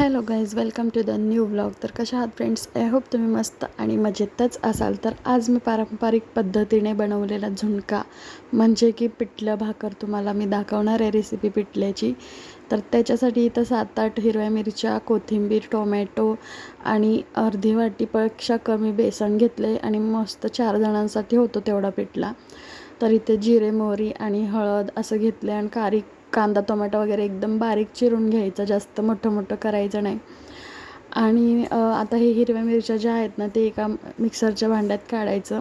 Hello guys, welcome to the new vlog. तर कशा आहात फ्रेंड्स? आय होप तुम्ही मस्त आणि मजेतच असाल. तर आज मी पारंपरिक पद्धतीने बनवलेला झुणका म्हणजे की पिठलं भाकर तुम्हाला मी दाखवणार आहे रेसिपी पिठल्याची. तर त्याच्यासाठी इथं 7-8 हिरव्या मिरच्या, कोथिंबीर, टोमॅटो आणि अर्धी वाटीपेक्षा कमी बेसन घेतले आणि मस्त 4 जणांसाठी होतो तेवढा पिठला. तर इथे जिरे, मोहरी आणि हळद असं घेतले आणि कांदा टोमॅटो वगैरे एकदम बारीक चिरून घ्यायचं, जास्त मोठं करायचं नाही. आणि आता हे हिरव्या मिरच्या ज्या आहेत ना, ते एका मिक्सरच्या भांड्यात काढायचं.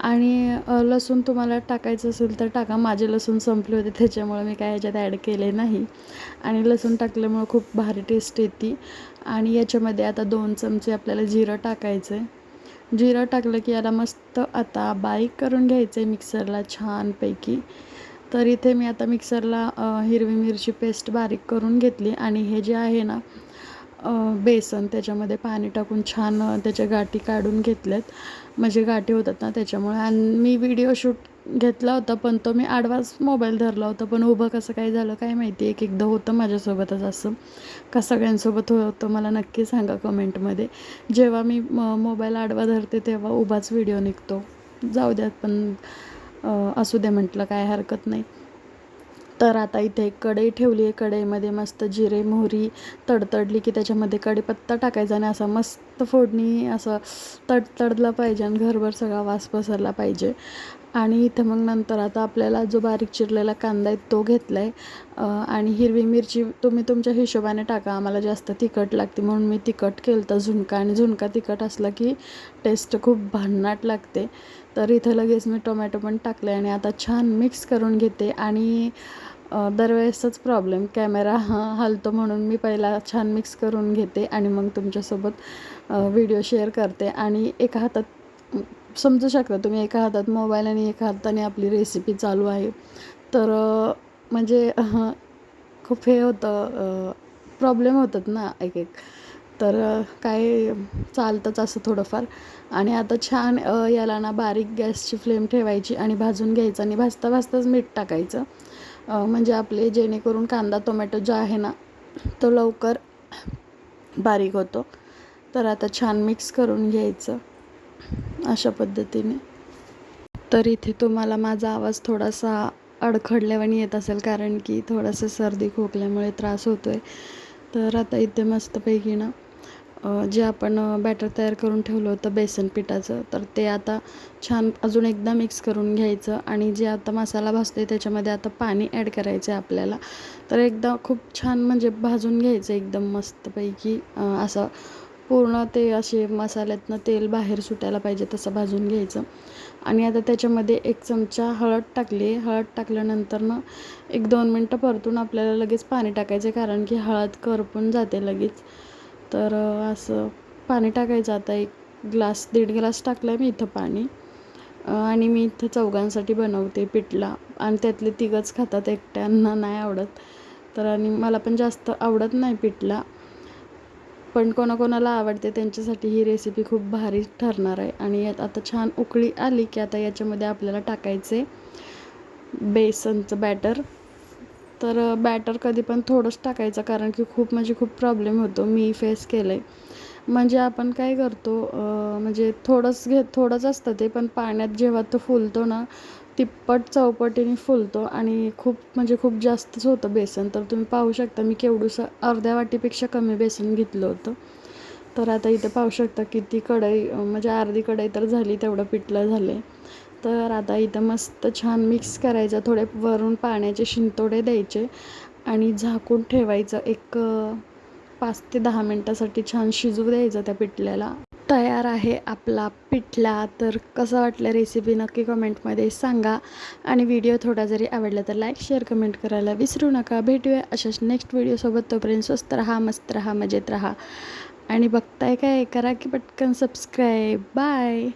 आणि लसूण तुम्हाला टाकायचं असेल तर टाका. माझे लसूण संपले होते त्याच्यामुळे मी काय ह्याच्यात ॲड केले नाही. आणि लसूण टाकल्यामुळं खूप भारी टेस्ट येते. आणि याच्यामध्ये आता 2 चमचे आपल्याला जिरं टाकायचं आहे. जिरं टाकलं की याला मस्त आता बारीक करून घ्यायचं आहे मिक्सरला छानपैकी. तर इथे मी आता मिक्सरला हिरवी मिरची पेस्ट बारीक करून घेतली आणि हे जे आहे ना बेसन त्याच्यामध्ये पाणी टाकून छान त्याच्या गाठी काढून घेतल्यात. म्हणजे गाठी होतात ना त्याच्यामुळे. आणि मी व्हिडिओ शूट घेतला होता पण तो मी आडवाच मोबाईल धरला होता, पण उभं कसं काय झालं काय माहिती. एकदा होतं माझ्यासोबतच असं. का सगळ्यांसोबत होतं मला नक्की सांगा कमेंटमध्ये. जेव्हा मी मोबाईल आडवा धरते तेव्हा उभाच व्हिडिओ निघतो. जाऊ द्यात, पण असू दे म्हटलं, काय हरकत नाही. तर आता इथे एक कढई ठेवली आहे. कढईमध्ये मस्त जिरे मोहरी तडतडली की त्याच्यामध्ये कढीपत्ता टाकायचा आणि असा मस्त फोडणी असं तडतडला पाहिजे आणि घरभर सगळा वास पसरला पाहिजे. आणि इथं मग नंतर आता आपल्याला जो बारीक चिरलेला कांदा आहे तो घेतला आहे. आणि हिरवी मिरची तुम्ही तुमच्या हिशोबाने टाका. आम्हाला जास्त तिखट लागते म्हणून मी तिखट केलं तर झुणका, आणि झुणका तिखट असला की टेस्ट खूप भन्नाट लागते. तर इथं लगेच मी टोमॅटो पण टाकले आणि आता छान मिक्स करून घेते. आणि दरवेळेसच प्रॉब्लेम, कॅमेरा हलतो म्हणून मी पहिला छान मिक्स करून घेते आणि मग तुमच्यासोबत व्हिडिओ शेअर करते. आणि एका हातात समजू शकता तुम्ही, एका हातात मोबाईल आणि एका हाताने आपली रेसिपी चालू आहे. तर म्हणजे खूप हे होतं, प्रॉब्लेम होतात ना एक. तर काय चालतंच असं थोडंफार. आणि आता छान याला ना बारीक गॅसची फ्लेम ठेवायची आणि भाजून घ्यायचं आणि भाजताच मीठ टाकायचं. म्हणजे आपले जेणेकरून कांदा टोमॅटो जो आहे ना तो लवकर बारीक होतो. तर आता छान मिक्स करून घ्यायचं अशा पद्धतीने. तर इथे तुम्हाला माझा आवाज थोडासा अडखडल्यावानी येत असेल, कारण की थोडंसं सर्दी खोकल्यामुळे त्रास होतो आहे. तर आता इथे मस्तपैकी ना जे आपण बॅटर तयार करून ठेवलं होतं बेसन पिठाचं, तर ते आता छान अजून एकदा मिक्स करून घ्यायचं. आणि जे आता मसाला भाजतो आहे त्याच्यामध्ये आता पाणी ॲड करायचं आहे आपल्याला. तर एकदा खूप छान म्हणजे भाजून घ्यायचं एकदम मस्तपैकी, असं पूर्ण ते असे मसाल्यातनं तेल बाहेर सुटायला पाहिजे तसं भाजून घ्यायचं. आणि आता त्याच्यामध्ये 1 चमचा हळद टाकली. हळद टाकल्यानंतर ना 1-2 मिनटं परतून आपल्याला लगेच पाणी टाकायचं, कारण की हळद करपून जाते लगेच. तर असं पाणी टाकायचं. आता 1-1.5 ग्लास टाकलं आहे मी इथं पाणी. आणि मी इथं चौघांसाठी बनवते पिठला आणि त्यातले 3घच खातात, एकट्यांना नाही आवडत. तर आणि मला पण जास्त आवडत नाही पिठला, पण कोणाकोणाला आवडते त्यांच्यासाठी ही रेसिपी खूप भारी ठरणार आहे. आणि यात आता छान उकळी आली की आता याच्यामध्ये आपल्याला टाकायचे बेसनचं बॅटर. तर बॅटर कधी पण थोडंच टाकायचं, कारण की खूप म्हणजे खूप प्रॉब्लेम होतो, मी फेस केलं आहे. म्हणजे आपण काय करतो, म्हणजे थोडंच असतं ते, पण पाण्यात जेव्हा तो फुलतो ना तिप्पट चौपटीने फुलतो आणि खूप म्हणजे खूप जास्तच होतं बेसन. तर तुम्ही पाहू शकता मी केवढंसं अर्ध्या वाटीपेक्षा कमी बेसन घेतलं होतं. तर आता इथे पाहू शकता किती कढई, म्हणजे अर्धी कढई तर झाली, तेवढं पिठलं झालं. तर आता इथं मस्त छान मिक्स करायचं. थोडे वरून पाण्याचे शिंतोडे द्यायचे आणि झाकून ठेवायचं. 5 ते 10 मिनटासाठी छान शिजू द्यायचं त्या पिठल्याला. तयार आहे आपला पिठला. तर कसं वाटलं रेसिपी नक्की कमेंटमध्ये सांगा. आणि व्हिडिओ थोडा जरी आवडला तर लाईक शेअर कमेंट करायला विसरू नका. भेटूया अशाच नेक्स्ट व्हिडिओसोबत. तोपर्यंत स्वस्त राहा, मस्त राहा, मजेत राहा. आणि बघताय काय, करा की पटकन सबस्क्राईब. बाय.